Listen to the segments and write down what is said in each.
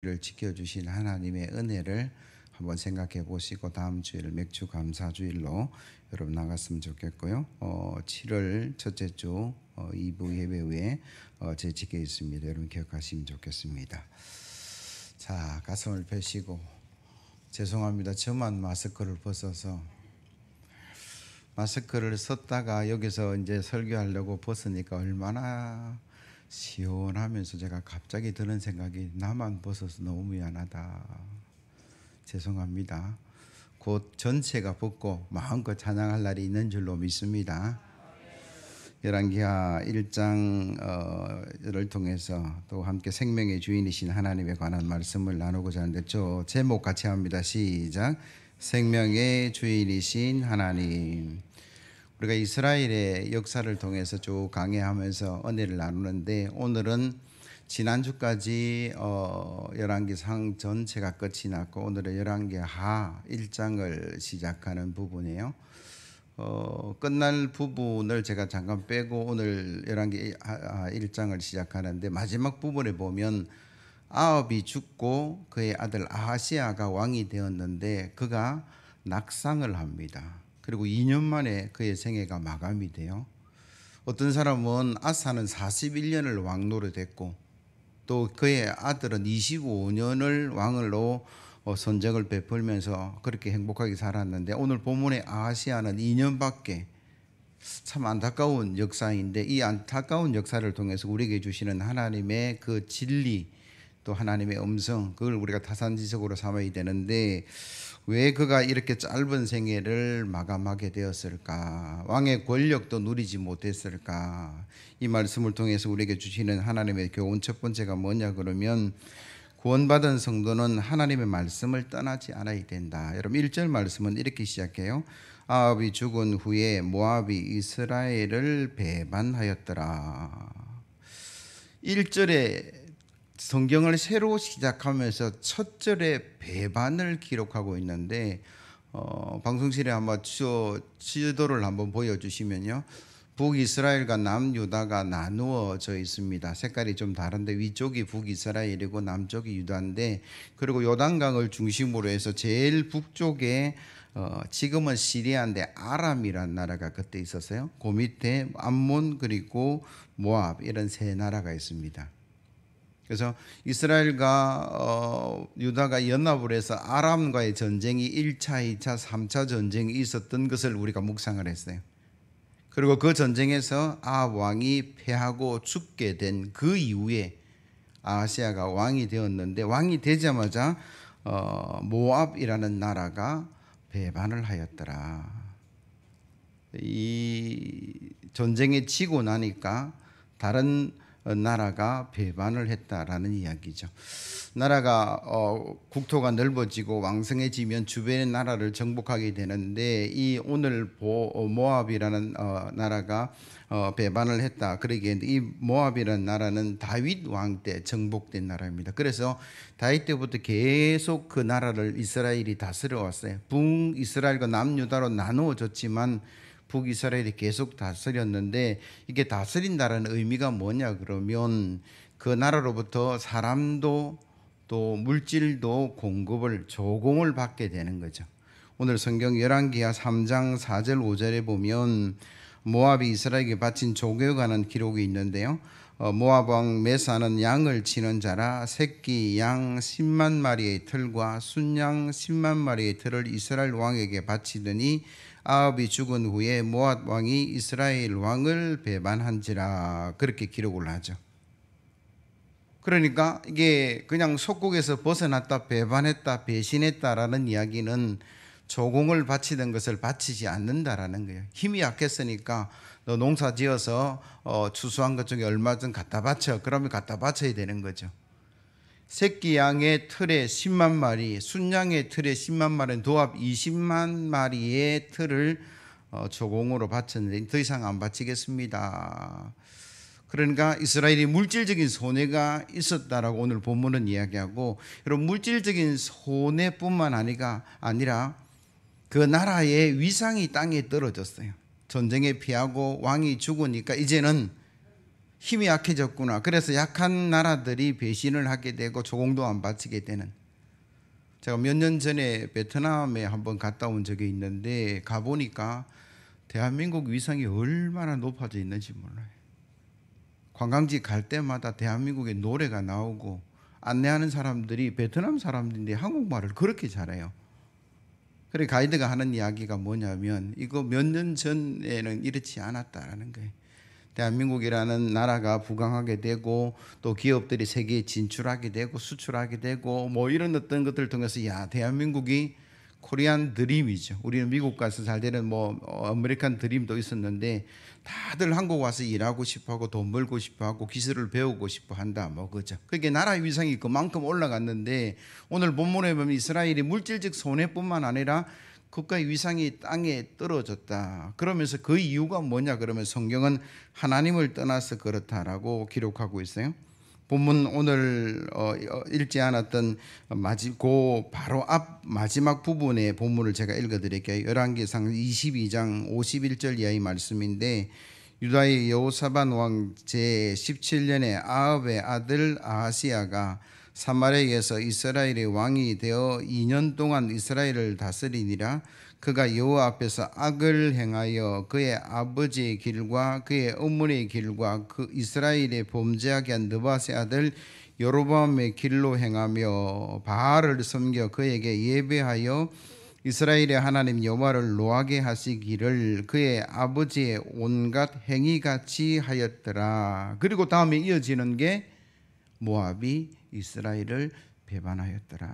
를 지켜주신 하나님의 은혜를 한번 생각해 보시고 다음 주일 맥주 감사주일로 여러분 나갔으면 좋겠고요. 7월 첫째 주 2부 예배 후에 재직에 있습니다. 여러분 기억하시면 좋겠습니다. 자, 가슴을 펴시고 죄송합니다. 저만 마스크를 벗어서 마스크를 썼다가 여기서 이제 설교하려고 벗으니까 얼마나 시원하면서 제가 갑자기 드는 생각이 나만 벗어서 너무 미안하다. 죄송합니다. 곧 전체가 벗고 마음껏 찬양할 날이 있는 줄로 믿습니다. 열왕기하 1장을 통해서 또 함께 생명의 주인이신 하나님에 관한 말씀을 나누고자 하는데 제목 같이 합니다. 시작. 생명의 주인이신 하나님. 우리가 이스라엘의 역사를 통해서 쭉 강해하면서 은혜를 나누는데 오늘은 지난주까지 열왕기상 전체가 끝이 났고 오늘은 열왕기하 1장을 시작하는 부분이에요. 끝날 부분을 제가 잠깐 빼고 오늘 열왕기 1장을 시작하는데 마지막 부분에 보면 아합이 죽고 그의 아들 아하시아가 왕이 되었는데 그가 낙상을 합니다. 그리고 2년 만에 그의 생애가 마감이 돼요. 어떤 사람은 아사는 41년을 왕 노릇했고 또 그의 아들은 25년을 왕으로 선정을 베풀면서 그렇게 행복하게 살았는데 오늘 본문의 아하시아는 2년밖에 참 안타까운 역사인데 이 안타까운 역사를 통해서 우리에게 주시는 하나님의 그 진리 또 하나님의 음성 그걸 우리가 타산지석으로 삼아야 되는데 왜 그가 이렇게 짧은 생애를 마감하게 되었을까? 왕의 권력도 누리지 못했을까? 이 말씀을 통해서 우리에게 주시는 하나님의 교훈 첫 번째가 뭐냐 그러면 구원받은 성도는 하나님의 말씀을 떠나지 않아야 된다. 여러분 1절 말씀은 이렇게 시작해요. 아합이 죽은 후에 모압이 이스라엘을 배반하였더라. 1절에 성경을 새로 시작하면서 첫 절에 배반을 기록하고 있는데 방송실에 한번 지도를 한번 보여주시면요. 북이스라엘과 남유다가 나누어져 있습니다. 색깔이 좀 다른데 위쪽이 북이스라엘이고 남쪽이 유다인데 그리고 요단강을 중심으로 해서 제일 북쪽에 지금은 시리아인데 아람이라는 나라가 그때 있었어요. 그 밑에 암몬 그리고 모압 이런 세 나라가 있습니다. 그래서 이스라엘과 유다가 연합을 해서 아람과의 전쟁이 1차, 2차, 3차 전쟁이 있었던 것을 우리가 묵상을 했어요. 그리고 그 전쟁에서 아합 왕이 패하고 죽게 된 그 이후에 아하시아가 왕이 되었는데 왕이 되자마자 모압이라는 나라가 배반을 하였더라. 이 전쟁에 지고 나니까 다른 나라가 배반을 했다라는 이야기죠. 나라가 국토가 넓어지고 왕성해지면 주변의 나라를 정복하게 되는데 이 오늘 모압이라는 나라가 배반을 했다. 그러기에 이 모압이라는 나라는 다윗 왕 때 정복된 나라입니다. 그래서 다윗 때부터 계속 그 나라를 이스라엘이 다스려 왔어요. 북이스라엘과 남유다로 나누어졌지만 북이스라엘이 계속 다스렸는데 이게 다스린다는 의미가 뭐냐 그러면 그 나라로부터 사람도 또 물질도 공급을 조공을 받게 되는 거죠. 오늘 성경 열왕기하 3장 4절 5절에 보면 모압이 이스라엘에게 바친 조교에 관한 기록이 있는데요. 모압 왕 메사는 양을 치는 자라 새끼 양 10만 마리의 틀과 순양 10만 마리의 틀을 이스라엘 왕에게 바치더니 아합이 죽은 후에 모압 왕이 이스라엘 왕을 배반한지라 그렇게 기록을 하죠. 그러니까 이게 그냥 속국에서 벗어났다 배반했다 배신했다라는 이야기는 조공을 바치던 것을 바치지 않는다라는 거예요. 힘이 약했으니까 너 농사 지어서 추수한 것 중에 얼마 좀 갖다 바쳐. 그러면 갖다 바쳐야 되는 거죠. 새끼 양의 틀에 10만 마리, 순양의 틀에 10만 마리, 도합 20만 마리의 틀을 조공으로 바쳤는데 더 이상 안 바치겠습니다. 그러니까 이스라엘이 물질적인 손해가 있었다라고 오늘 본문은 이야기하고 여러분 물질적인 손해뿐만 아니라 그 나라의 위상이 땅에 떨어졌어요. 전쟁에 피하고 왕이 죽으니까 이제는 힘이 약해졌구나. 그래서 약한 나라들이 배신을 하게 되고 조공도 안 바치게 되는. 제가 몇 년 전에 베트남에 한번 갔다 온 적이 있는데 가보니까 대한민국 위상이 얼마나 높아져 있는지 몰라요. 관광지 갈 때마다 대한민국의 노래가 나오고 안내하는 사람들이 베트남 사람들인데 한국말을 그렇게 잘해요. 그래 가이드가 하는 이야기가 뭐냐면 이거 몇 년 전에는 이렇지 않았다라는 거예요. 대한민국이라는 나라가 부강하게 되고 또 기업들이 세계에 진출하게 되고 수출하게 되고 뭐 이런 어떤 것들을 통해서 야 대한민국이 코리안 드림이죠. 우리는 미국 가서 잘 되는 뭐 아메리칸 드림도 있었는데 다들 한국 와서 일하고 싶어하고 돈 벌고 싶어하고 기술을 배우고 싶어한다 뭐 그죠. 그게 나라 위상이 그만큼 올라갔는데 오늘 본문에 보면 이스라엘이 물질적 손해뿐만 아니라 국가의 위상이 땅에 떨어졌다. 그러면서 그 이유가 뭐냐 그러면 성경은 하나님을 떠나서 그렇다라고 기록하고 있어요. 본문 오늘 읽지 않았던 바로 앞 마지막 부분의 본문을 제가 읽어드릴게요. 열왕기상 22장 51절 이하의 말씀인데 유다의 여호사밧 왕 제17년에 아합의 아들 아하시야가 사마리아에서 이스라엘의 왕이 되어 2년 동안 이스라엘을 다스리니라. 그가 여호와 앞에서 악을 행하여 그의 아버지의 길과 그의 어머니의 길과 그 이스라엘의 범죄하게 한 느바세 아들 여로보암의 길로 행하며 바알을 섬겨 그에게 예배하여 이스라엘의 하나님 여호와를 노하게 하시기를 그의 아버지의 온갖 행위같이 하였더라. 그리고 다음에 이어지는 게 모압이 이스라엘을 배반하였더라.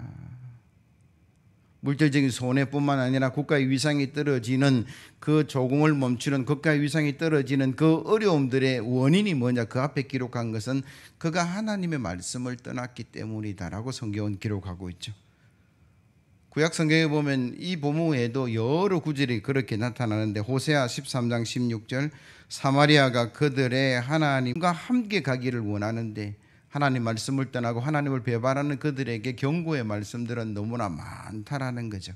물질적인 손해뿐만 아니라 국가의 위상이 떨어지는 그 조공을 멈추는 국가의 위상이 떨어지는 그 어려움들의 원인이 뭐냐 그 앞에 기록한 것은 그가 하나님의 말씀을 떠났기 때문이다라고 성경은 기록하고 있죠. 구약 성경에 보면 이 본문에도 여러 구절이 그렇게 나타나는데 호세아 13장 16절 사마리아가 그들의 하나님과 함께 가기를 원하는데 하나님 말씀을 떠나고 하나님을 배반하는 그들에게 경고의 말씀들은 너무나 많다라는 거죠.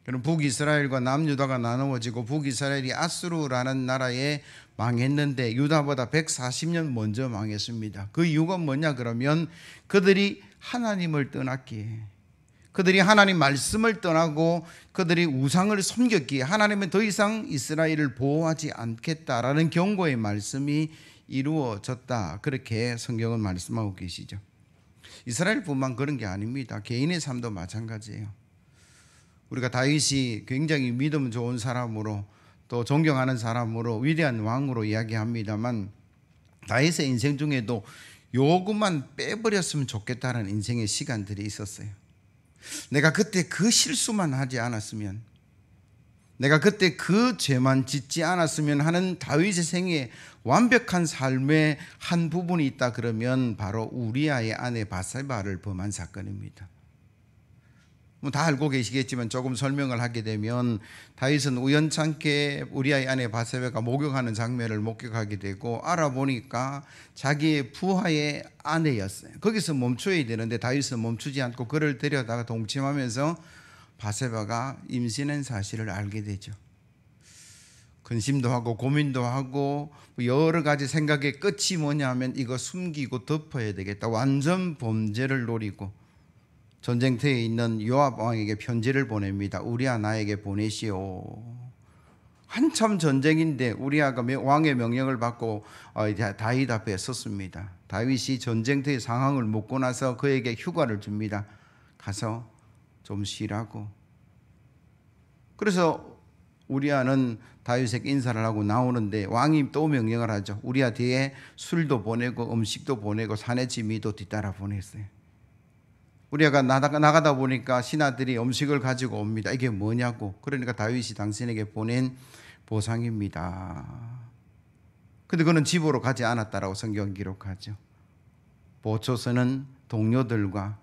그럼 북이스라엘과 남유다가 나누어지고 북이스라엘이 아수르라는 나라에 망했는데 유다보다 140년 먼저 망했습니다. 그 이유가 뭐냐 그러면 그들이 하나님을 떠났기에 그들이 하나님 말씀을 떠나고 그들이 우상을 섬겼기에 하나님은 더 이상 이스라엘을 보호하지 않겠다라는 경고의 말씀이 이루어졌다. 그렇게 성경은 말씀하고 계시죠. 이스라엘뿐만 그런 게 아닙니다. 개인의 삶도 마찬가지예요. 우리가 다윗이 굉장히 믿음 좋은 사람으로 또 존경하는 사람으로 위대한 왕으로 이야기합니다만 다윗의 인생 중에도 요것만 빼버렸으면 좋겠다는 인생의 시간들이 있었어요. 내가 그때 그 실수만 하지 않았으면, 내가 그때 그 죄만 짓지 않았으면 하는 다윗의 생에 완벽한 삶의 한 부분이 있다 그러면 바로 우리아의 아내 바세바를 범한 사건입니다. 뭐 다 알고 계시겠지만 조금 설명을 하게 되면 다윗은 우연찮게 우리아의 아내 바세바가 목욕하는 장면을 목격하게 되고 알아보니까 자기의 부하의 아내였어요. 거기서 멈춰야 되는데 다윗은 멈추지 않고 그를 데려다가 동침하면서 바세바가 임신한 사실을 알게 되죠. 근심도 하고 고민도 하고 여러 가지 생각의 끝이 뭐냐면 이거 숨기고 덮어야 되겠다. 완전 범죄를 노리고 전쟁터에 있는 요압 왕에게 편지를 보냅니다. 우리아 나에게 보내시오. 한참 전쟁인데 우리아가 왕의 명령을 받고 다윗 앞에 섰습니다. 다윗이 전쟁터의 상황을 묻고 나서 그에게 휴가를 줍니다. 가서 좀 쉬라고. 그래서 우리아는 다윗에게 인사를 하고 나오는데 왕이 또 명령을 하죠. 우리아 뒤에 술도 보내고 음식도 보내고 산의 지미도 뒤따라 보냈어요. 우리아가 나가다 보니까 신하들이 음식을 가지고 옵니다. 이게 뭐냐고. 그러니까 다윗이 당신에게 보낸 보상입니다. 근데 그는 집으로 가지 않았다라고 성경 기록하죠. 보초서는 동료들과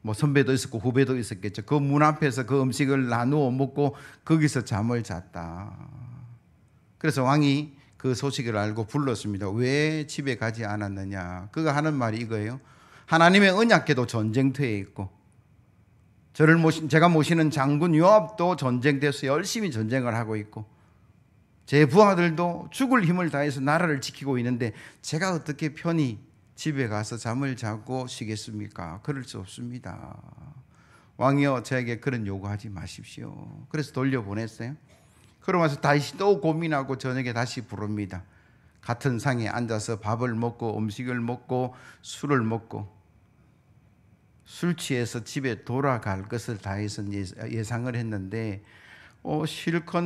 뭐 선배도 있었고 후배도 있었겠죠. 그 문 앞에서 그 음식을 나누어 먹고 거기서 잠을 잤다. 그래서 왕이 그 소식을 알고 불렀습니다. 왜 집에 가지 않았느냐. 그가 하는 말이 이거예요. 하나님의 언약궤도 전쟁터에 있고 제가 모시는 장군 요압도 전쟁터에서 열심히 전쟁을 하고 있고 제 부하들도 죽을 힘을 다해서 나라를 지키고 있는데 제가 어떻게 편히 집에 가서 잠을 자고 쉬겠습니까? 그럴 수 없습니다. 왕이여 저에게 그런 요구하지 마십시오. 그래서 돌려보냈어요. 그러면서 다시 또 고민하고 저녁에 다시 부릅니다. 같은 상에 앉아서 밥을 먹고 음식을 먹고 술을 먹고 술 취해서 집에 돌아갈 것을 다해서 예상을 했는데 실컷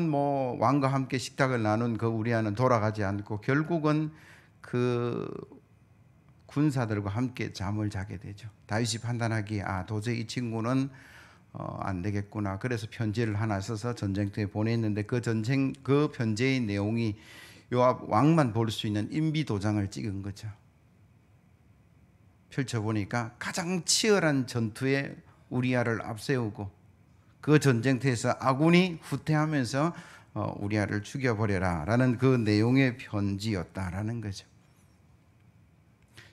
왕과 함께 식탁을 나눈 그 우리아는 돌아가지 않고 결국은 그 군사들과 함께 잠을 자게 되죠. 다윗이 판단하기에 도저히 이 친구는 안 되겠구나. 그래서 편지를 하나 써서 전쟁터에 보냈는데 그 편지의 내용이 요압 왕만 볼 수 있는 인비 도장을 찍은 거죠. 펼쳐보니까 가장 치열한 전투에 우리아를 앞세우고 그 전쟁터에서 아군이 후퇴하면서 우리아를 죽여버려라 라는 그 내용의 편지였다라는 거죠.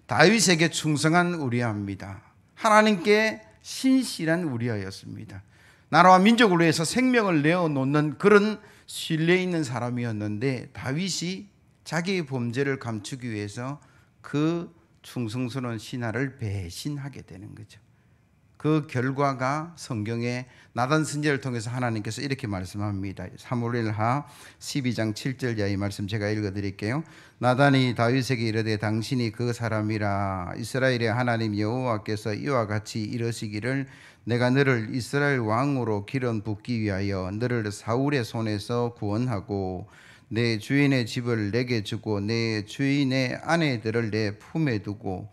다윗에게 충성한 우리아입니다. 하나님께 신실한 우리아였습니다. 나라와 민족을 위해서 생명을 내어놓는 그런 신뢰 있는 사람이었는데 다윗이 자기의 범죄를 감추기 위해서 그 충성스러운 신하를 배신하게 되는 거죠. 그 결과가 성경에 나단 선지자를 통해서 하나님께서 이렇게 말씀합니다. 사무엘하 12장 7절 이하의 말씀 제가 읽어드릴게요. 나단이 다윗에게 이르되 당신이 그 사람이라. 이스라엘의 하나님 여호와께서 이와 같이 이르시기를 내가 너를 이스라엘 왕으로 기름 붓기 위하여 너를 사울의 손에서 구원하고 내 주인의 집을 내게 주고 내 주인의 아내들을 내 품에 두고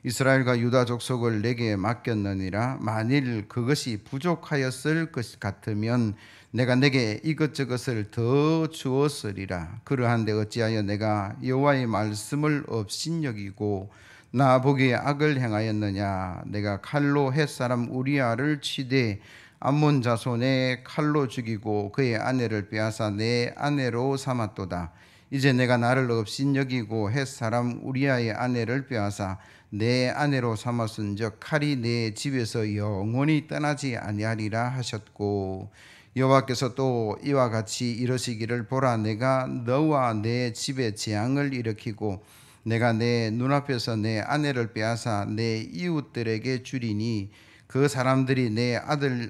이스라엘과 유다 족속을 내게 맡겼느니라. 만일 그것이 부족하였을 것 같으면 내가 내게 이것저것을 더 주었으리라. 그러한데 어찌하여 내가 여호와의 말씀을 업신여기고 나 보기에 악을 행하였느냐. 내가 칼로 햇사람 우리아를 치되 암몬 자손의 칼로 죽이고 그의 아내를 빼앗아 내 아내로 삼았도다. 이제 내가 나를 업신여기고 햇사람 우리아의 아내를 빼앗아 내 아내로 삼았은즉 칼이 내 집에서 영원히 떠나지 아니하리라 하셨고 여호와께서 또 이와 같이 이러시기를 보라 내가 너와 내 집에 재앙을 일으키고 내가 내 눈앞에서 내 아내를 빼앗아 내 이웃들에게 주리니 그 사람들이 내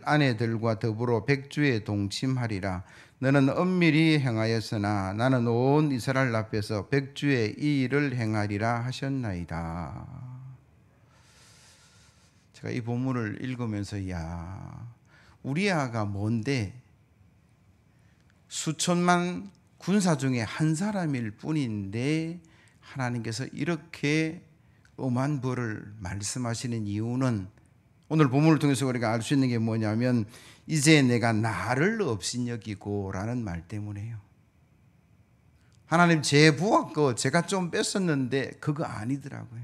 아내들과 더불어 백주에 동침하리라. 너는 엄밀히 행하였으나 나는 온 이스라엘 앞에서 백주에 이 일을 행하리라 하셨나이다. 제가 이 본문을 읽으면서 우리아가 뭔데 수천만 군사 중에 한 사람일 뿐인데 하나님께서 이렇게 엄한 벌을 말씀하시는 이유는 오늘 본문을 통해서 우리가 알 수 있는 게 뭐냐면 이제 내가 나를 업신여기고 라는 말 때문에요. 하나님 제 부하 거 제가 좀 뺐었는데 그거 아니더라고요.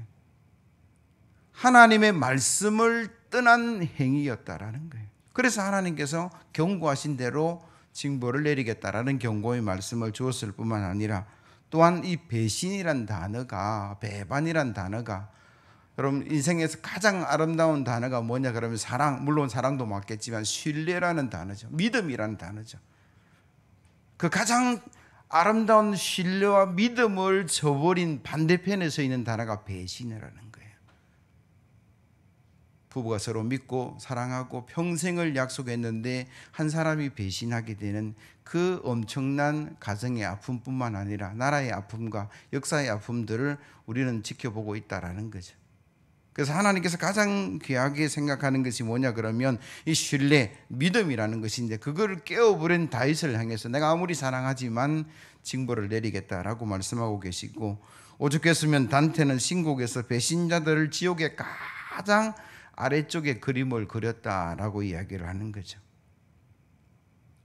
하나님의 말씀을 떠난 행위였다라는 거예요. 그래서 하나님께서 경고하신 대로 징벌을 내리겠다라는 경고의 말씀을 주었을 뿐만 아니라 또한 이 배신이란 단어가 배반이란 단어가 여러분 인생에서 가장 아름다운 단어가 뭐냐 그러면 사랑, 물론 사랑도 맞겠지만 신뢰라는 단어죠. 믿음이라는 단어죠. 그 가장 아름다운 신뢰와 믿음을 저버린 반대편에 서 있는 단어가 배신이라는 거예요. 부부가 서로 믿고 사랑하고 평생을 약속했는데 한 사람이 배신하게 되는 그 엄청난 가정의 아픔뿐만 아니라 나라의 아픔과 역사의 아픔들을 우리는 지켜보고 있다라는 거죠. 그래서 하나님께서 가장 귀하게 생각하는 것이 뭐냐 그러면 이 신뢰, 믿음이라는 것인데 그걸 깨어버린 다윗을 향해서 내가 아무리 사랑하지만 징벌을 내리겠다라고 말씀하고 계시고 오죽했으면 단테는 신곡에서 배신자들을 지옥의 가장 아래쪽에 그림을 그렸다라고 이야기를 하는 거죠.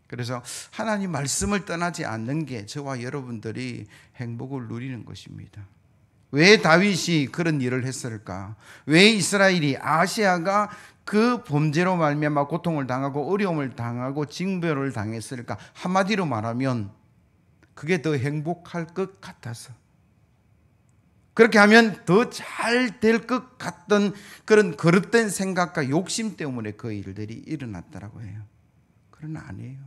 그래서 하나님 말씀을 떠나지 않는 게 저와 여러분들이 행복을 누리는 것입니다. 왜 다윗이 그런 일을 했을까? 왜 이스라엘이 아시아가 그 범죄로 말미암아 고통을 당하고 어려움을 당하고 징벌을 당했을까? 한마디로 말하면 그게 더 행복할 것 같아서 그렇게 하면 더 잘 될 것 같던 그런 거릇된 생각과 욕심 때문에 그 일들이 일어났다라고 해요. 그러나 아니에요.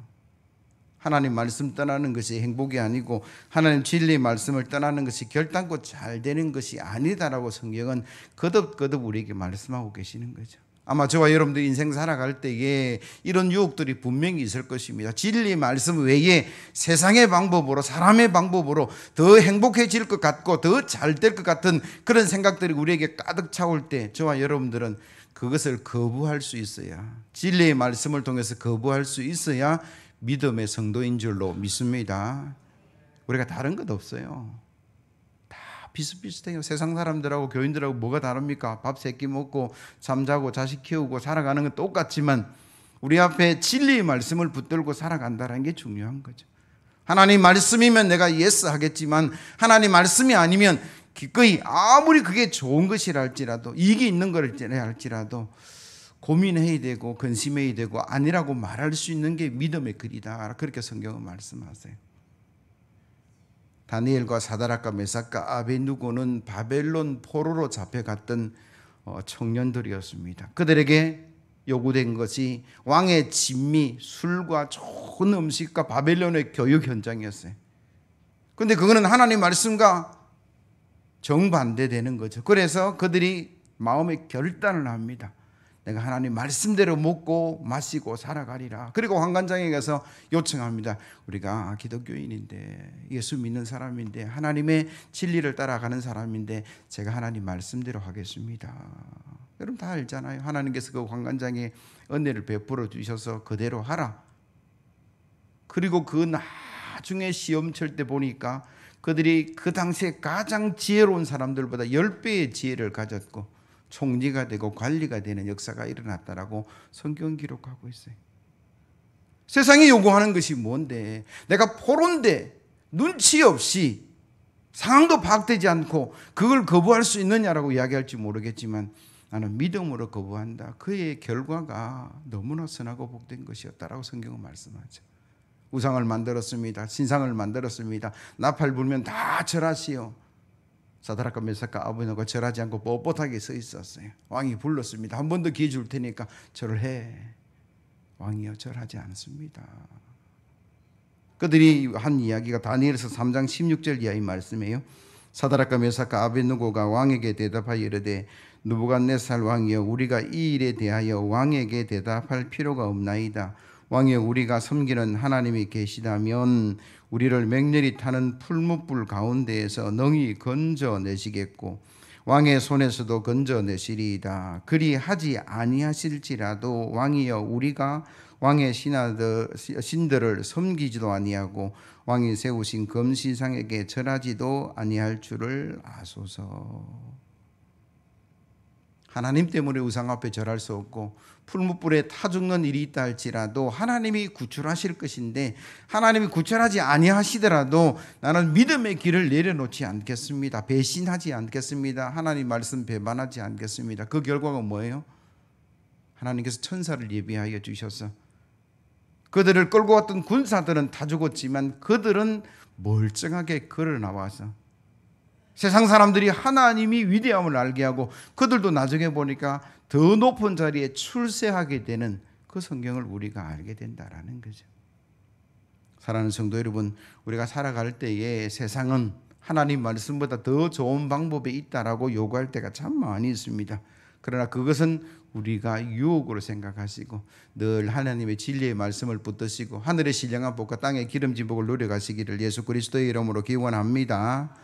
하나님 말씀 떠나는 것이 행복이 아니고 하나님 진리의 말씀을 떠나는 것이 결단코 잘 되는 것이 아니다라고 성경은 거듭거듭 우리에게 말씀하고 계시는 거죠. 아마 저와 여러분들 인생 살아갈 때에 이런 유혹들이 분명히 있을 것입니다. 진리의 말씀 외에 세상의 방법으로, 사람의 방법으로 더 행복해질 것 같고 더 잘 될 것 같은 그런 생각들이 우리에게 가득 차올 때 저와 여러분들은 그것을 거부할 수 있어야, 진리의 말씀을 통해서 거부할 수 있어야 믿음의 성도인 줄로 믿습니다. 우리가 다른 것 없어요. 다 비슷비슷해요. 세상 사람들하고 교인들하고 뭐가 다릅니까? 밥 세 끼 먹고 잠자고 자식 키우고 살아가는 건 똑같지만 우리 앞에 진리의 말씀을 붙들고 살아간다는 게 중요한 거죠. 하나님 말씀이면 내가 예스 하겠지만 하나님 말씀이 아니면 기꺼이 아무리 그게 좋은 것이라 할지라도 이익이 있는 것이라 할지라도 고민해야 되고 근심해야 되고 아니라고 말할 수 있는 게 믿음의 길이다. 그렇게 성경은 말씀하세요. 다니엘과 사드락과 메삭과 아베누고는 바벨론 포로로 잡혀갔던 청년들이었습니다. 그들에게 요구된 것이 왕의 진미, 술과 좋은 음식과 바벨론의 교육 현장이었어요. 그런데 그거는 하나님 말씀과 정반대되는 거죠. 그래서 그들이 마음의 결단을 합니다. 내가 하나님 말씀대로 먹고 마시고 살아가리라. 그리고 환관장에 가서 요청합니다. 우리가 기독교인인데 예수 믿는 사람인데 하나님의 진리를 따라가는 사람인데 제가 하나님 말씀대로 하겠습니다. 여러분 다 알잖아요. 하나님께서 그 환관장에 은혜를 베풀어 주셔서 그대로 하라. 그리고 그 나중에 시험 칠 때 보니까 그들이 그 당시에 가장 지혜로운 사람들보다 10배의 지혜를 가졌고 총리가 되고 관리가 되는 역사가 일어났다라고 성경 기록하고 있어요. 세상이 요구하는 것이 뭔데? 내가 포로인데 눈치 없이 상황도 파악되지 않고 그걸 거부할 수 있느냐라고 이야기할지 모르겠지만 나는 믿음으로 거부한다. 그의 결과가 너무나 선하고 복된 것이었다라고 성경은 말씀하죠. 우상을 만들었습니다. 신상을 만들었습니다. 나팔 불면 다 절하시오. 사드락과 메삭과 아베느고가 절하지 않고 뻣뻣하게 서 있었어요. 왕이 불렀습니다. 한 번 더 기회 줄 테니까 절해. 왕이여 절하지 않습니다. 그들이 한 이야기가 다니엘서 3장 16절 이하의 말씀이에요. 사드락과 메삭과 아베느고가 왕에게 대답하여 이르되 느부갓네살 왕이여 우리가 이 일에 대하여 왕에게 대답할 필요가 없나이다. 왕이여 우리가 섬기는 하나님이 계시다면 우리를 맹렬히 타는 풀무불 가운데에서 능히 건져내시겠고 왕의 손에서도 건져내시리이다. 그리 하지 아니하실지라도 왕이여 우리가 왕의 신들을 섬기지도 아니하고 왕이 세우신 금신상에게 절하지도 아니할 줄을 아소서. 하나님 때문에 우상 앞에 절할 수 없고 풀무불에 타 죽는 일이 있다 할지라도 하나님이 구출하실 것인데 하나님이 구출하지 아니하시더라도 나는 믿음의 길을 내려놓지 않겠습니다. 배신하지 않겠습니다. 하나님 말씀 배반하지 않겠습니다. 그 결과가 뭐예요? 하나님께서 천사를 예비하여 주셔서 그들을 끌고 왔던 군사들은 다 죽었지만 그들은 멀쩡하게 걸어 나와서 세상 사람들이 하나님이 위대함을 알게 하고 그들도 나중에 보니까 더 높은 자리에 출세하게 되는 그 성경을 우리가 알게 된다라는 거죠. 사랑하는 성도 여러분, 우리가 살아갈 때에 세상은 하나님 말씀보다 더 좋은 방법이 있다라고 요구할 때가 참 많이 있습니다. 그러나 그것은 우리가 유혹으로 생각하시고 늘 하나님의 진리의 말씀을 붙드시고 하늘의 신령한 복과 땅의 기름진 복을 누려가시기를 예수 그리스도의 이름으로 기원합니다.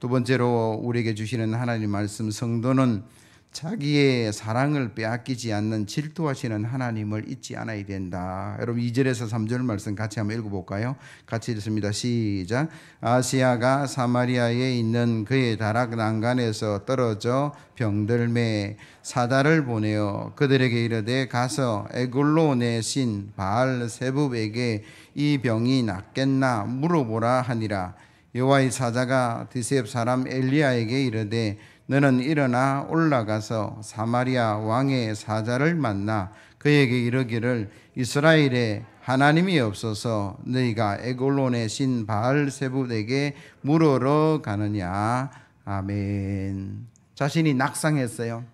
두 번째로 우리에게 주시는 하나님 말씀, 성도는 자기의 사랑을 빼앗기지 않는 질투하시는 하나님을 잊지 않아야 된다. 여러분 2절에서 3절 말씀 같이 한번 읽어볼까요? 같이 읽습니다. 시작. 아시아가 사마리아에 있는 그의 다락 난간에서 떨어져 병들매 사다를 보내어 그들에게 이르되 가서 에글론의 신 바알 세붑에게 이 병이 낫겠나 물어보라 하니라. 여호와의 사자가 드셉 사람 엘리야에게 이르되 너는 일어나 올라가서 사마리아 왕의 사자를 만나 그에게 이르기를 이스라엘에 하나님이 없어서 너희가 에글론의 신 바알 세붑에게 물으러 가느냐. 아멘. 자신이 낙상했어요.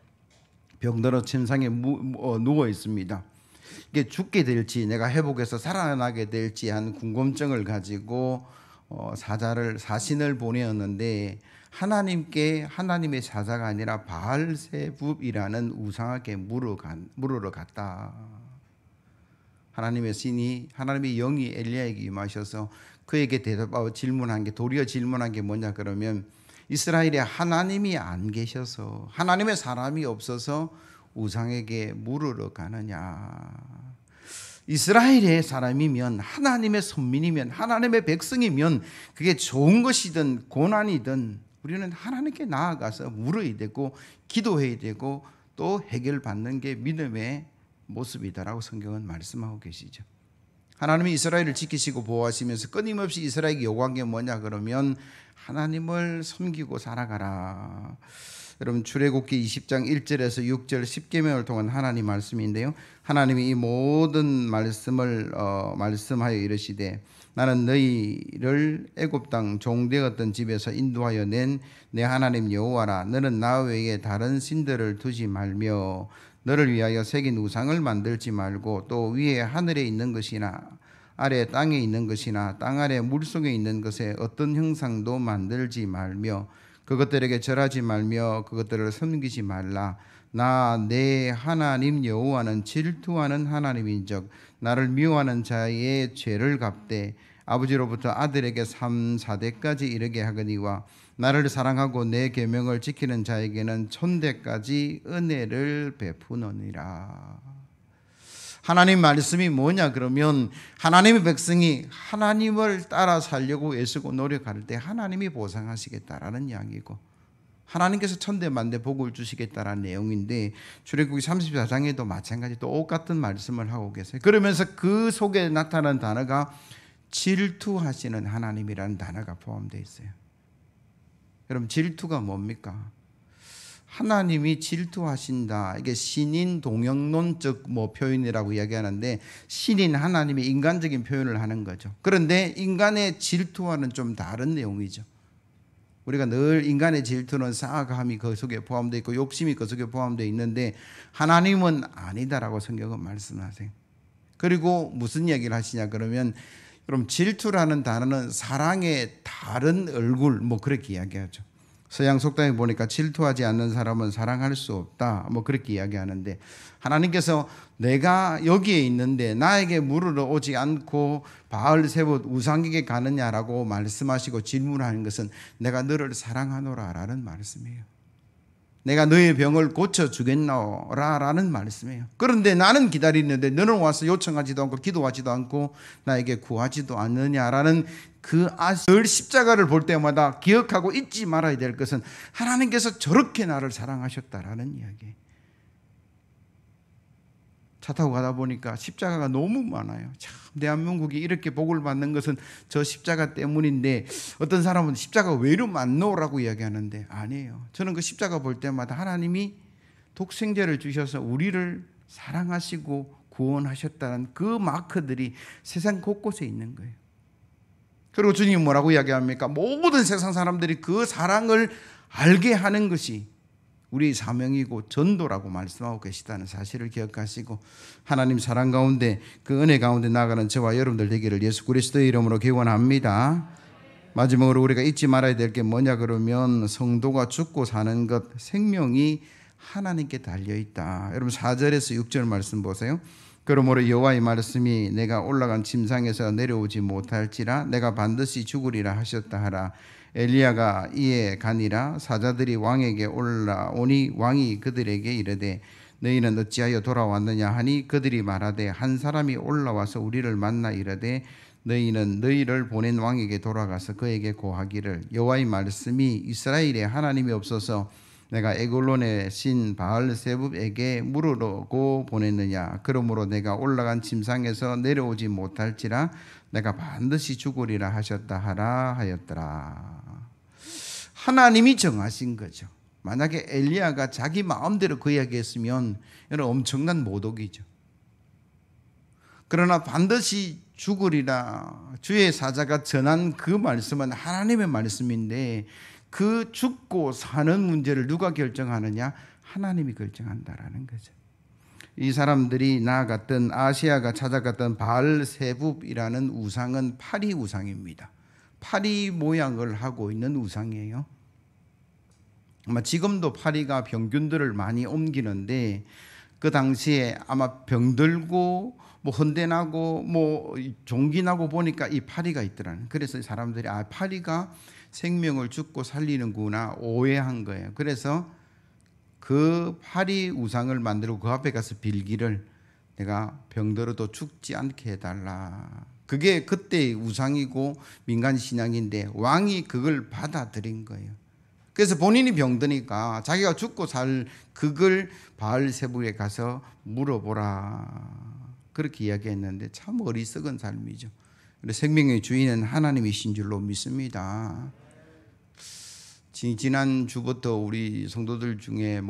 병들어 침상에 누워 있습니다. 이게 죽게 될지 내가 회복해서 살아나게 될지 한 궁금증을 가지고 사신을 보내었는데 하나님께 하나님의 사자가 아니라 바알세붑이라는 우상에게 물으러 갔다. 하나님의 신이 하나님의 영이 엘리야에게 임하셔서 그에게 질문한 게 도리어 질문한 게 뭐냐 그러면 이스라엘에 하나님이 안 계셔서 하나님의 사람이 없어서 우상에게 물으러 가느냐. 이스라엘의 사람이면 하나님의 선민이면 하나님의 백성이면 그게 좋은 것이든 고난이든 우리는 하나님께 나아가서 물어야 되고 기도해야 되고 또 해결받는 게 믿음의 모습이다라고 성경은 말씀하고 계시죠. 하나님이 이스라엘을 지키시고 보호하시면서 끊임없이 이스라엘에게 요구한 게 뭐냐 그러면 하나님을 섬기고 살아가라. 여러분 출애굽기 20장 1절에서 6절 10계명을 통한 하나님 말씀인데요. 하나님이 이 모든 말씀을 말씀하여 이르시되 나는 너희를 애굽 땅 종되었던 집에서 인도하여 낸 내 하나님 여호와라. 너는 나 외에 다른 신들을 두지 말며 너를 위하여 새긴 우상을 만들지 말고 또 위에 하늘에 있는 것이나 아래 땅에 있는 것이나 땅 아래 물속에 있는 것에 어떤 형상도 만들지 말며 그것들에게 절하지 말며 그것들을 섬기지 말라. 나 내 하나님 여호와는 질투하는 하나님인즉 나를 미워하는 자의 죄를 갚되 아버지로부터 아들에게 3, 4대까지 이르게 하거니와 나를 사랑하고 내 계명을 지키는 자에게는 천대까지 은혜를 베푸느니라. 하나님 말씀이 뭐냐 그러면 하나님의 백성이 하나님을 따라 살려고 애쓰고 노력할 때 하나님이 보상하시겠다라는 이야기고 하나님께서 천대만대 복을 주시겠다라는 내용인데 출애굽기 34장에도 마찬가지 똑같은 말씀을 하고 계세요. 그러면서 그 속에 나타난 단어가 질투하시는 하나님이라는 단어가 포함되어 있어요. 여러분 질투가 뭡니까? 하나님이 질투하신다. 이게 신인 동영론적 표현이라고 이야기하는데 신인 하나님이 인간적인 표현을 하는 거죠. 그런데 인간의 질투와는 좀 다른 내용이죠. 우리가 늘 인간의 질투는 사악함이 그 속에 포함되어 있고 욕심이 그 속에 포함되어 있는데 하나님은 아니다라고 성경은 말씀하세요. 그리고 무슨 얘기를 하시냐 그러면 그럼 질투라는 단어는 사랑의 다른 얼굴 그렇게 이야기하죠. 서양 속담에 보니까 질투하지 않는 사람은 사랑할 수 없다 그렇게 이야기하는데 하나님께서 내가 여기에 있는데 나에게 물으러 오지 않고 바알세붑 우상에게 가느냐라고 말씀하시고 질문하는 것은 내가 너를 사랑하노라 라는 말씀이에요. 내가 너의 병을 고쳐주겠노라 라는 말씀이에요. 그런데 나는 기다리는데 너는 와서 요청하지도 않고 기도하지도 않고 나에게 구하지도 않느냐라는 늘 십자가를 볼 때마다 기억하고 잊지 말아야 될 것은 하나님께서 저렇게 나를 사랑하셨다라는 이야기. 차 타고 가다 보니까 십자가가 너무 많아요. 참 대한민국이 이렇게 복을 받는 것은 저 십자가 때문인데 어떤 사람은 십자가 왜 이리 많노라고 이야기하는데 아니에요. 저는 그 십자가 볼 때마다 하나님이 독생자를 주셔서 우리를 사랑하시고 구원하셨다는 그 마크들이 세상 곳곳에 있는 거예요. 그리고 주님이 뭐라고 이야기합니까? 모든 세상 사람들이 그 사랑을 알게 하는 것이 우리의 사명이고 전도라고 말씀하고 계시다는 사실을 기억하시고 하나님 사랑 가운데 그 은혜 가운데 나아가는 저와 여러분들 되기를 예수 그리스도의 이름으로 기원합니다. 마지막으로 우리가 잊지 말아야 될 게 뭐냐 그러면 성도가 죽고 사는 것 생명이 하나님께 달려있다. 여러분 4절에서 6절 말씀 보세요. 그러므로 여호와의 말씀이 내가 올라간 침상에서 내려오지 못할지라 내가 반드시 죽으리라 하셨다 하라. 엘리야가 이에 가니라. 사자들이 왕에게 올라오니 왕이 그들에게 이르되 너희는 어찌하여 돌아왔느냐 하니 그들이 말하되 한 사람이 올라와서 우리를 만나 이르되 너희는 너희를 보낸 왕에게 돌아가서 그에게 고하기를 여호와의 말씀이 이스라엘에 하나님이 없어서 내가 에글론의 신 바알세붑에게 물으려고 보냈느냐. 그러므로 내가 올라간 침상에서 내려오지 못할지라 내가 반드시 죽으리라 하셨다 하라 하였더라. 하나님이 정하신 거죠. 만약에 엘리야가 자기 마음대로 그 이야기했으면 이건 엄청난 모독이죠. 그러나 반드시 죽으리라 주의 사자가 전한 그 말씀은 하나님의 말씀인데 그 죽고 사는 문제를 누가 결정하느냐? 하나님이 결정한다라는 거죠. 이 사람들이 나아갔던 아시아가 찾아갔던 바알세붑이라는 우상은 파리 우상입니다. 파리 모양을 하고 있는 우상이에요. 아마 지금도 파리가 병균들을 많이 옮기는데 그 당시에 아마 병들고 뭐 헌대나고 뭐 종기나고 보니까 이 파리가 있더라는. 그래서 사람들이 파리가 생명을 죽고 살리는구나 오해한 거예요. 그래서 그 파리 우상을 만들고 그 앞에 가서 빌기를 내가 병들어도 죽지 않게 해달라. 그게 그때의 우상이고 민간 신앙인데 왕이 그걸 받아들인 거예요. 그래서 본인이 병드니까 자기가 죽고 살 그걸 바알세붑에 가서 물어보라. 그렇게 이야기했는데 참 어리석은 삶이죠. 생명의 주인은 하나님이신 줄로 믿습니다. 지난 주부터 우리 성도들 중에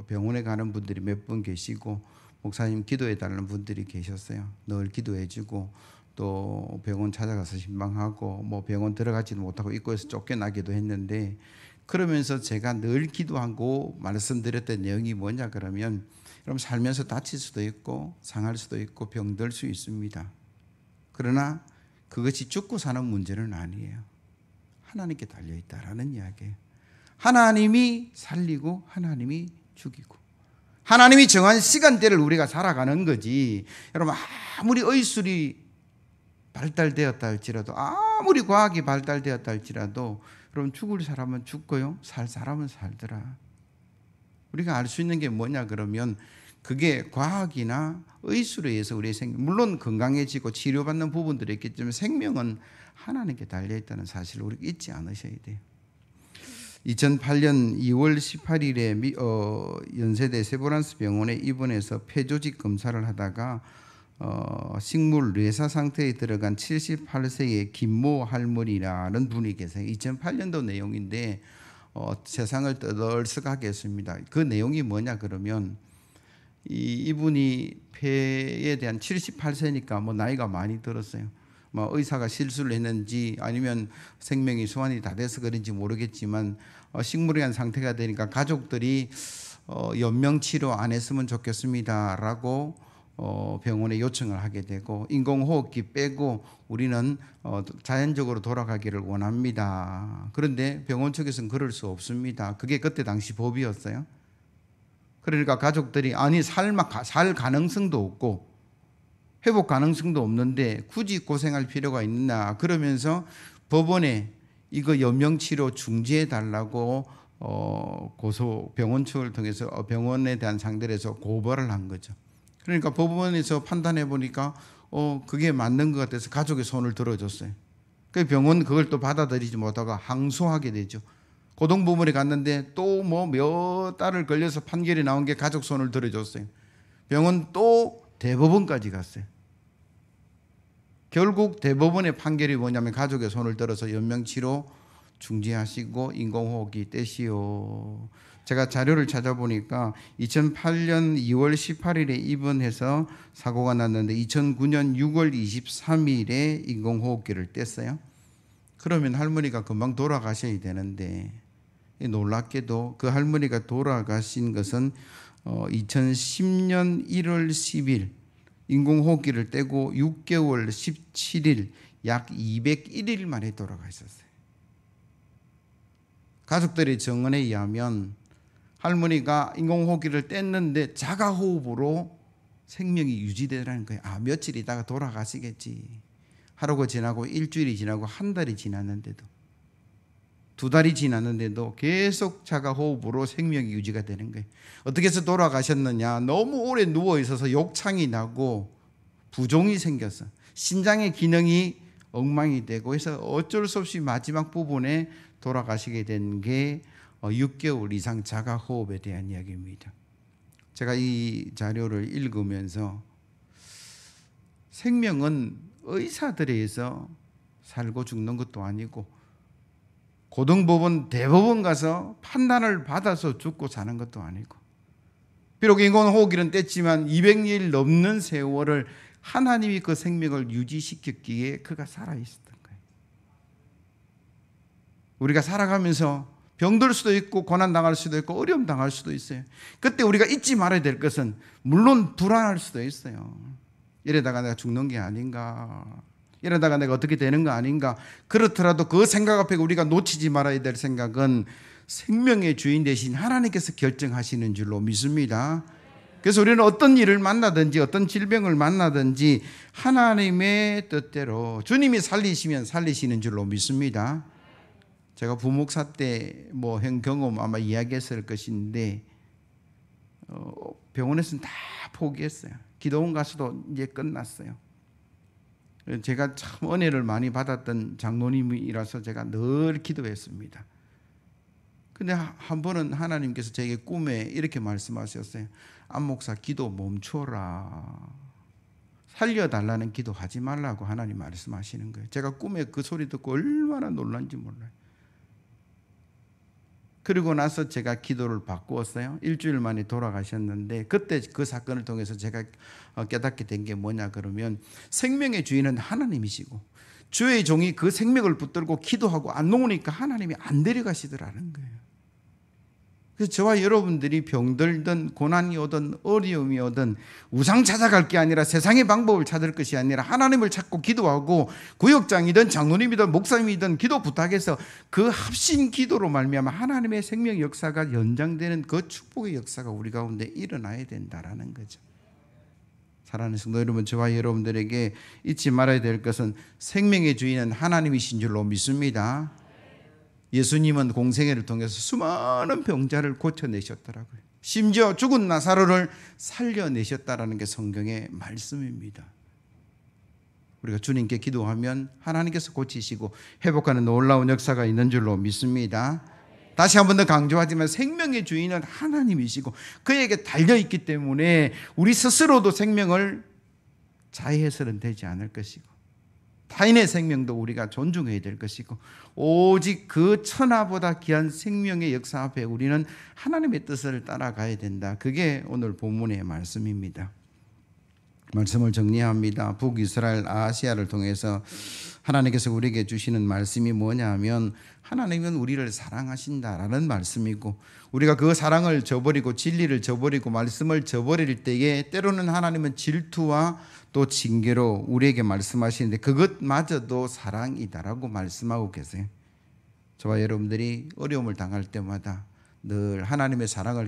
병원에 가는 분들이 몇 분 계시고 목사님 기도해 달라는 분들이 계셨어요. 늘 기도해주고 또 병원 찾아가서 신방하고 뭐 병원 들어가지도 못하고 입구에서 쫓겨나기도 했는데, 그러면서 제가 늘 기도하고 말씀드렸던 내용이 뭐냐 그러면, 여러분 살면서 다칠 수도 있고 상할 수도 있고 병들 수 있습니다. 그러나 그것이 죽고 사는 문제는 아니에요. 하나님께 달려있다라는 이야기예요. 하나님이 살리고 하나님이 죽이고 하나님이 정한 시간대를 우리가 살아가는 거지. 여러분 아무리 의술이 발달되었다 할지라도, 아무리 과학이 발달되었다 할지라도 여러분 죽을 사람은 죽고요, 살 사람은 살더라. 우리가 알 수 있는 게 뭐냐 그러면 그게 과학이나 의술에 의해서 우리의 생명, 물론 건강해지고 치료받는 부분들이 있겠지만 생명은 하나님께 달려있다는 사실을 우리 잊지 않으셔야 돼요. 2008년 2월 18일에 연세대 세브란스 병원에 입원해서 폐조직 검사를 하다가 식물 뇌사 상태에 들어간 78세의 김모 할머니라는 분이 계세요. 2008년도 내용인데 세상을 떠들썩하게 했습니다. 그 내용이 뭐냐 그러면 이분이 폐에 대한 78세니까 뭐 나이가 많이 들었어요. 뭐 의사가 실수를 했는지 아니면 생명이 소환이 다 돼서 그런지 모르겠지만 식물에 대한 상태가 되니까 가족들이 연명치료 안 했으면 좋겠습니다라고 병원에 요청을 하게 되고, 인공호흡기 빼고 우리는 자연적으로 돌아가기를 원합니다. 그런데 병원 측에서는 그럴 수 없습니다. 그게 그때 당시 법이었어요. 그러니까 가족들이 아니 살 가능성도 없고 회복 가능성도 없는데 굳이 고생할 필요가 있나 그러면서 법원에 이거 연명치료 중지해 달라고 병원 측을 통해서 병원에 대한 상대를 해서 고발을 한 거죠. 그러니까 법원에서 판단해 보니까 그게 맞는 것 같아서 가족의 손을 들어줬어요. 그 병원 그걸 또 받아들이지 못하고 항소하게 되죠. 고등법원에 갔는데 또 뭐 몇 달을 걸려서 판결이 나온 게 가족 손을 들어줬어요. 병원 또 대법원까지 갔어요. 결국 대법원의 판결이 뭐냐면 가족의 손을 들어서 연명치료 중지하시고 인공호흡기 떼시오. 제가 자료를 찾아보니까 2008년 2월 18일에 입원해서 사고가 났는데 2009년 6월 23일에 인공호흡기를 뗐어요. 그러면 할머니가 금방 돌아가셔야 되는데, 놀랍게도 그 할머니가 돌아가신 것은 2010년 1월 10일 인공호흡기를 떼고 6개월 17일 약 201일 만에 돌아가셨어요. 가족들의 증언에 의하면 할머니가 인공호흡기를 뗐는데 자가호흡으로 생명이 유지되라는 거예요. 며칠 있다가 돌아가시겠지. 하루가 지나고 일주일이 지나고 한 달이 지났는데도, 2달이 지났는데도 계속 자가호흡으로 생명이 유지가 되는 거예요. 어떻게 해서 돌아가셨느냐, 너무 오래 누워있어서 욕창이 나고 부종이 생겼어. 신장의 기능이 엉망이 되고 해서 어쩔 수 없이 마지막 부분에 돌아가시게 된 게 6개월 이상 자가호흡에 대한 이야기입니다. 제가 이 자료를 읽으면서 생명은 의사들에 의해서 살고 죽는 것도 아니고 고등법원, 대법원 가서 판단을 받아서 죽고 사는 것도 아니고, 비록 인공호흡기는 뗐지만 200일 넘는 세월을 하나님이 그 생명을 유지시켰기에 그가 살아있었던 거예요. 우리가 살아가면서 병들 수도 있고 고난 당할 수도 있고 어려움 당할 수도 있어요. 그때 우리가 잊지 말아야 될 것은 물론 불안할 수도 있어요. 이러다가 내가 죽는 게 아닌가, 이러다가 내가 어떻게 되는 거 아닌가. 그렇더라도 그 생각 앞에 우리가 놓치지 말아야 될 생각은 생명의 주인 되신 하나님께서 결정하시는 줄로 믿습니다. 그래서 우리는 어떤 일을 만나든지 어떤 질병을 만나든지 하나님의 뜻대로 주님이 살리시면 살리시는 줄로 믿습니다. 제가 부목사 때 뭐 한 경험 아마 이야기했을 것인데 병원에서는 다 포기했어요. 기도원 가서도 이제 끝났어요. 제가 참 은혜를 많이 받았던 장로님이라서 제가 늘 기도했습니다. 근데 한 번은 하나님께서 제게 꿈에 이렇게 말씀하셨어요. 안 목사 기도 멈춰라. 살려달라는 기도 하지 말라고 하나님 말씀하시는 거예요. 제가 꿈에 그 소리 듣고 얼마나 놀란지 몰라요. 그리고 나서 제가 기도를 바꾸었어요. 일주일 만에 돌아가셨는데 그때 그 사건을 통해서 제가 깨닫게 된 게 뭐냐 그러면 생명의 주인은 하나님이시고 주의 종이 그 생명을 붙들고 기도하고 안 놓으니까 하나님이 안 데려가시더라는 거예요. 그래서 저와 여러분들이 병들든 고난이 오든 어려움이 오든 우상 찾아갈 게 아니라 세상의 방법을 찾을 것이 아니라 하나님을 찾고 기도하고 구역장이든 장로님이든 목사님이든 기도 부탁해서 그 합심 기도로 말미암아 하나님의 생명 역사가 연장되는 그 축복의 역사가 우리 가운데 일어나야 된다라는 거죠. 사랑하는 성도 여러분, 저와 여러분들에게 잊지 말아야 될 것은 생명의 주인은 하나님이신 줄로 믿습니다. 예수님은 공생애를 통해서 수많은 병자를 고쳐내셨더라고요. 심지어 죽은 나사로를 살려내셨다라는 게 성경의 말씀입니다. 우리가 주님께 기도하면 하나님께서 고치시고 회복하는 놀라운 역사가 있는 줄로 믿습니다. 다시 한 번 더 강조하지만 생명의 주인은 하나님이시고 그에게 달려있기 때문에 우리 스스로도 생명을 자해해서는 되지 않을 것이고 타인의 생명도 우리가 존중해야 될 것이고 오직 그 천하보다 귀한 생명의 역사 앞에 우리는 하나님의 뜻을 따라가야 된다. 그게 오늘 본문의 말씀입니다. 말씀을 정리합니다. 북이스라엘 아시아를 통해서 하나님께서 우리에게 주시는 말씀이 뭐냐 하면 하나님은 우리를 사랑하신다라는 말씀이고 우리가 그 사랑을 저버리고 진리를 저버리고 말씀을 저버릴 때에 때로는 하나님은 질투와 또 징계로 우리에게 말씀하시는데 그것마저도 사랑이다라고 말씀하고 계세요. 저와 여러분들이 어려움을 당할 때마다 늘 하나님의 사랑을